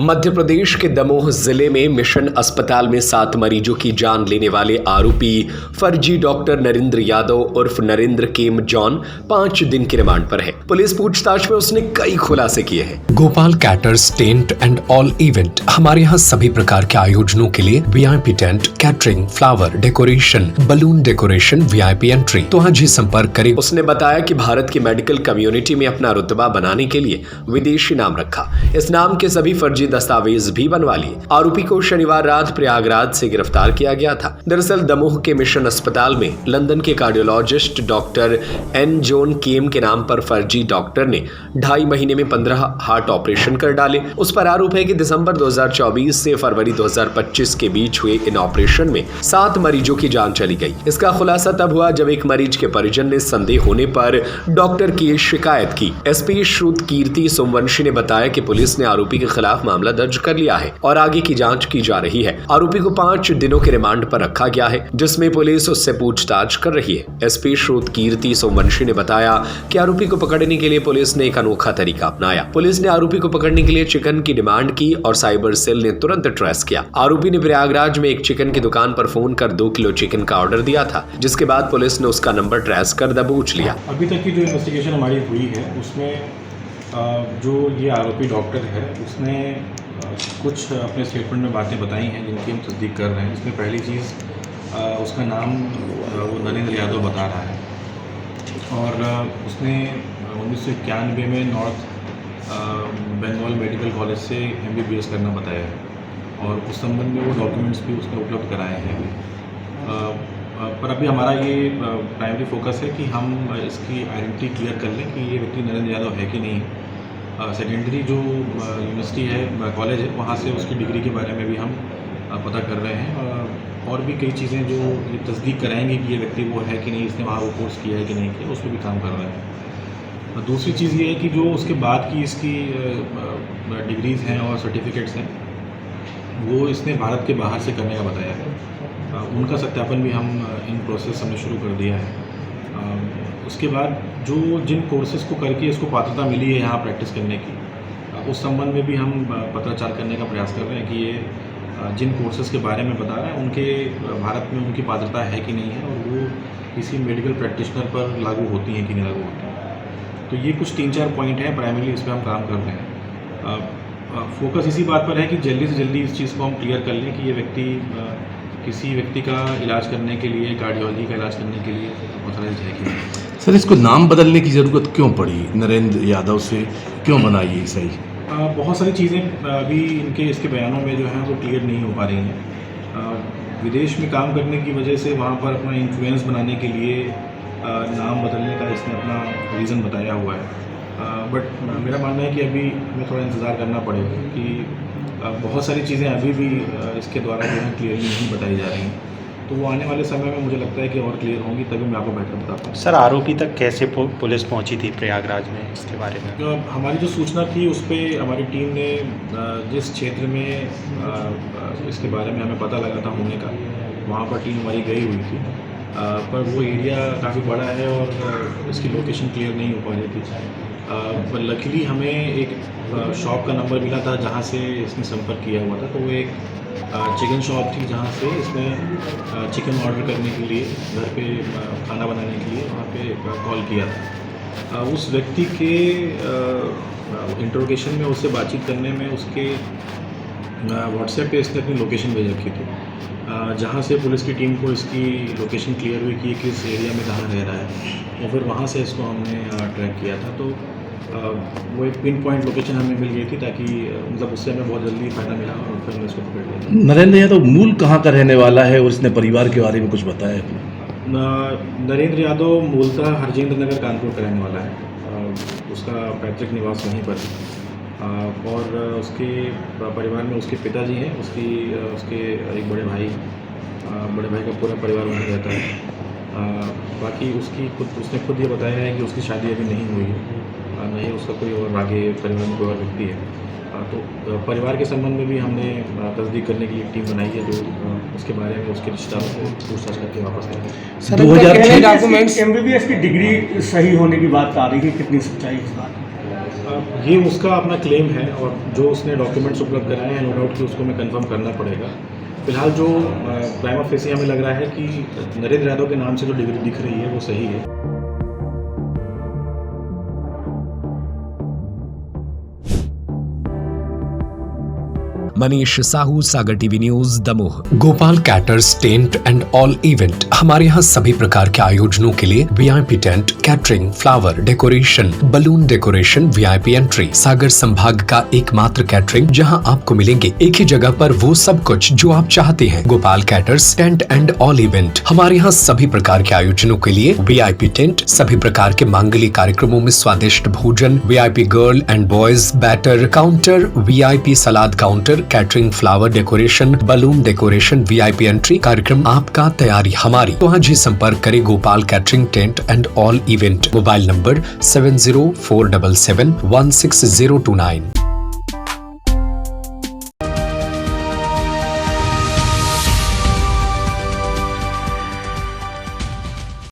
मध्य प्रदेश के दमोह जिले में मिशन अस्पताल में 7 मरीजों की जान लेने वाले आरोपी फर्जी डॉक्टर नरेंद्र यादव उर्फ नरेंद्र केम जॉन 5 दिन की रिमांड पर है। पुलिस पूछताछ में उसने कई खुलासे किए हैं। Gopal caterers tent and all event, हमारे यहाँ सभी प्रकार के आयोजनों के लिए VIP tent, catering, flower decoration, balloon decoration, VIP entry, तो आज ही संपर्क करें। उसने बताया कि भारत की मेडिकल कम्युनिटी में अपना रुतबा बनाने के लिए विदेशी नाम रखा। इस नाम के सभी फर्जी दस्तावेज भी बनवा लिए। आरोपी को शनिवार रात प्रयागराज से गिरफ्तार किया गया था। दरअसल दमोह के मिशन अस्पताल में लंदन के कार्डियोलॉजिस्ट डॉक्टर एन जॉन केम के नाम पर फर्जी डॉक्टर ने 2.5 महीने में 15 हार्ट ऑपरेशन कर डाले। उस पर आरोप है कि दिसंबर 2024 से फरवरी 2025 के बीच हुए इन ऑपरेशन में 7 मरीजों की जान चली गई। इसका खुलासा तब हुआ जब एक मरीज के परिजन ने संदेह होने पर डॉक्टर की शिकायत की। एसपी श्रुतकीर्ति सोमवंशी ने बताया कि पुलिस ने आरोपी के खिलाफ मामला दर्ज कर लिया है और आगे की जांच की जा रही है। आरोपी को 5 दिनों के रिमांड पर रखा गया है, जिसमें पुलिस उससे पूछताछ कर रही है। एसपी श्रुतकीर्ति सोमवंशी ने बताया कि आरोपी को पकड़ने के लिए पुलिस ने एक अनोखा तरीका अपनाया। पुलिस ने आरोपी को पकड़ने के लिए चिकन की डिमांड की और साइबर सेल ने तुरंत ट्रेस किया। आरोपी ने प्रयागराज में एक चिकन की दुकान पर फोन कर 2 किलो चिकन का ऑर्डर दिया था, जिसके बाद पुलिस ने उसका नंबर ट्रेस कर दबोच लिया। अभी तक की जो इन्वेस्टिगेशन हमारी हुई है उसमें जो ये आरोपी डॉक्टर है उसने कुछ अपने स्टेटमेंट में बातें बताई हैं जिनकी हम तस्दीक कर रहे हैं। इसमें पहली चीज़ उसका नाम वो नरेंद्र यादव बता रहा है और उसने 1991 में नॉर्थ बंगाल मेडिकल कॉलेज से MBBS करना बताया है और उस संबंध में वो डॉक्यूमेंट्स भी उसने उपलब्ध कराए हैं। पर अभी हमारा ये प्राइमरी फोकस है कि हम इसकी आइडेंटिटी क्लियर कर लें कि ये व्यक्ति नरेंद्र यादव है कि नहीं। सेकेंडरी जो यूनिवर्सिटी है, कॉलेज है, वहाँ से उसकी डिग्री के बारे में भी हम पता कर रहे हैं और भी कई चीज़ें जो ये तस्दीक कराएंगे कि ये व्यक्ति वो है कि नहीं, इसने वहाँ वो कोर्स किया है कि नहीं किया, उस पर भी काम कर रहे हैं। दूसरी चीज़ ये है कि जो उसके बाद की इसकी डिग्रीज़ हैं और सर्टिफिकेट्स हैं वो इसने भारत के बाहर से करने का बताया है। उनका सत्यापन भी हम इन प्रोसेस हमने शुरू कर दिया है। उसके बाद जो जिन कोर्सेज़ को करके इसको पात्रता मिली है यहाँ प्रैक्टिस करने की, उस संबंध में भी हम पत्राचार करने का प्रयास कर रहे हैं कि ये जिन कोर्सेज़ के बारे में बता रहे हैं उनके भारत में उनकी पात्रता है कि नहीं है और वो किसी मेडिकल प्रैक्टिशनर पर लागू होती हैं कि नहीं लागू होती हैं। तो ये कुछ 3-4 पॉइंट हैं प्राइमरीली, इस पर हम काम कर रहे हैं। फोकस इसी बात पर है कि जल्दी से जल्दी इस चीज़ को हम क्लियर कर लें कि ये व्यक्ति किसी व्यक्ति का इलाज करने के लिए, कार्डियोलॉजी का इलाज करने के लिए ऑथराइज्ड है कि नहीं। सर, इसको नाम बदलने की ज़रूरत क्यों पड़ी? नरेंद्र यादव से क्यों बना ये सही? बहुत सारी चीज़ें अभी इसके बयानों में जो हैं वो क्लियर नहीं हो पा रही हैं। विदेश में काम करने की वजह से वहाँ पर अपना इन्फ्लुएंस बनाने के लिए नाम बदलने का इसने अपना रीज़न बताया हुआ है। बट मेरा मानना है कि अभी हमें थोड़ा इंतज़ार करना पड़ेगा कि बहुत सारी चीज़ें अभी भी इसके द्वारा जो है क्लियरली नहीं बताई जा रही हैं। तो वो आने वाले समय में मुझे लगता है कि और क्लियर होंगी, तभी मैं आपको बेहतर बता पाऊँ। सर, आरोपी तक कैसे पुलिस पहुंची थी प्रयागराज में, इसके बारे में? हमारी जो सूचना थी उस पर हमारी टीम ने जिस क्षेत्र में इसके बारे में हमें पता लगा था होने का, वहाँ पर टीम हमारी गई हुई थी। पर वो एरिया काफ़ी बड़ा है और इसकी लोकेशन क्लियर नहीं हो पा रही थी। पर लकीली हमें एक शॉप का नंबर मिला था जहाँ से इसने संपर्क किया हुआ था। तो वो एक चिकन शॉप थी जहाँ से इसने चिकन ऑर्डर करने के लिए, घर पे खाना बनाने के लिए वहाँ पे कॉल किया था। उस व्यक्ति के इंट्रोगेशन में, उससे बातचीत करने में उसके व्हाट्सएप पे इसने अपनी लोकेशन भेज रखी थी, जहाँ से पुलिस की टीम को इसकी लोकेशन क्लियर हुई कि किस एरिया में कहाँ रह रहा है और फिर वहाँ से इसको हमने ट्रैक किया था। तो वो एक पिन पॉइंट लोकेशन हमें मिल गई थी ताकि मतलब उससे हमें बहुत जल्दी फ़ायदा मिला और फिर हमने इसको पकड़ लिया। नरेंद्र यादव मूल कहाँ का रहने वाला है और इसने परिवार के बारे में कुछ बताया है? नरेंद्र यादव मूलतः हरजिंद्र नगर कानपुर का रहने वाला है। उसका पैतृक निवास वहीं पर है और उसके परिवार में उसके पिताजी हैं, उसके एक बड़े भाई का पूरा परिवार वहीं रहता है। बाकी उसने खुद ये बताया है कि उसकी शादी अभी नहीं हुई है, नहीं उसका कोई और आगे परिवार में कोई और व्यक्ति है। तो परिवार के संबंध में भी हमने तस्दीक करने की एक टीम बनाई है जो उसके बारे में उसके रिश्तेदारों को पूछताछ करके वापस आएंगे। 2006 MBBS की डिग्री सही होने की बात आ रही है, कितनी सच्चाई इस बात में? ये उसका अपना क्लेम है और जो उसने डॉक्यूमेंट्स उपलब्ध कराए हैं नो डाउट कि उसको हमें कंफर्म करना पड़ेगा। फिलहाल जो प्राइमा फेसी हमें लग रहा है कि नरेंद्र यादव के नाम से जो डिग्री दिख रही है वो सही है। Manish Sahu, Sagar TV news, Damoh. Gopal caterers tent and all event. हमारे यहाँ सभी प्रकार के आयोजनों के लिए VIP tent, catering, flower decoration, balloon decoration, VIP entry. Sagar संभाग का एकमात्र कैटरिंग जहाँ आपको मिलेंगे एक ही जगह पर वो सब कुछ जो आप चाहते हैं। Gopal caterers tent and all event. हमारे यहाँ सभी प्रकार के आयोजनों के लिए वीआईपी टेंट, सभी प्रकार के मांगलिक कार्यक्रमों में स्वादिष्ट भोजन, VIP girl and boys batter counter, VIP salad counter, catering, flower decoration, balloon decoration, VIP entry. कार्यक्रम आपका, तैयारी हमारी। तो आज ही संपर्क करें Gopal catering tent and all event. Mobile number 7047716029।